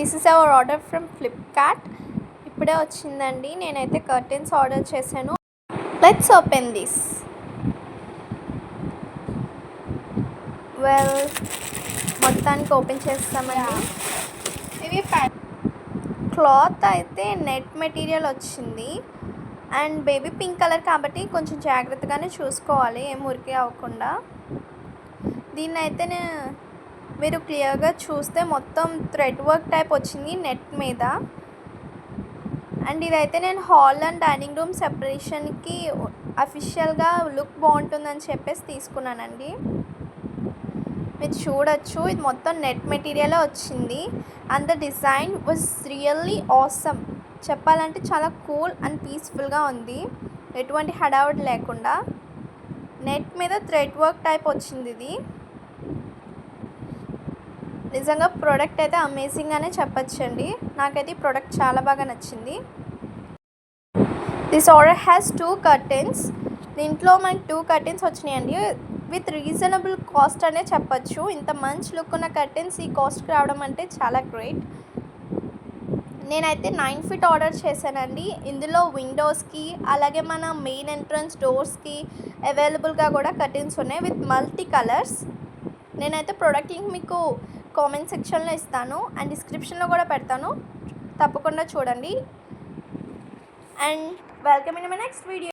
This is our order from Flipkart. ఇప్పుడే వచ్చిందండి. నేనైతే కర్టెన్స్ ఆర్డర్ చేశాను. Let's open this. వెల్, మొత్తానికి ఓపెన్ చేస్తామండి. ఇవి క్లాత్ అయితే నెట్ మెటీరియల్ వచ్చింది అండ్ బేబీ పింక్ కలర్ కాబట్టి కొంచెం జాగ్రత్తగానే చూసుకోవాలి, ఏం మురికి అవ్వకుండా. దీన్ని అయితే మీరు క్లియర్గా చూస్తే మొత్తం థ్రెడ్ వర్క్ టైప్ వచ్చింది నెట్ మీద. అండ్ ఇదైతే నేను హాల్ అండ్ డైనింగ్ రూమ్ సెపరేషన్కి అఫీషియల్గా లుక్ బాగుంటుందని చెప్పేసి తీసుకున్నానండి. మీరు చూడొచ్చు, ఇది మొత్తం నెట్ మెటీరియలే వచ్చింది and the design was really awesome. చెప్పాలంటే చాలా కూల్ అండ్ పీస్ఫుల్గా ఉంది, ఎటువంటి హడావుడి లేకుండా. నెట్ మీద థ్రెడ్ వర్క్ టైప్ వచ్చింది. ఇది నిజంగా ప్రోడక్ట్ అయితే అమేజింగ్ అనే చెప్పచ్చండి. నాకైతే ఈ ప్రోడక్ట్ చాలా బాగా నచ్చింది. This order has 2 curtains. దీంట్లో మనకి 2 కర్టెన్స్ వచ్చినాయండి విత్ రీజనబుల్ కాస్ట్ అనే చెప్పచ్చు. ఇంత మంచి లుక్ ఉన్న కర్టెన్స్ ఈ కాస్ట్కి రావడం అంటే చాలా గ్రేట్. నేనైతే 9 feet ఆర్డర్ చేశానండి. ఇందులో విండోస్కి అలాగే మన మెయిన్ ఎంట్రన్స్ డోర్స్కి అవైలబుల్గా కూడా కర్టెన్స్ ఉన్నాయి విత్ మల్టీ కలర్స్. నేనైతే ప్రోడక్ట్ లింక్ మీకు కామెంట్ సెక్షన్లో ఇస్తాను అండ్ డిస్క్రిప్షన్లో కూడా పెడతాను, తప్పకుండా చూడండి. And welcome in my next video.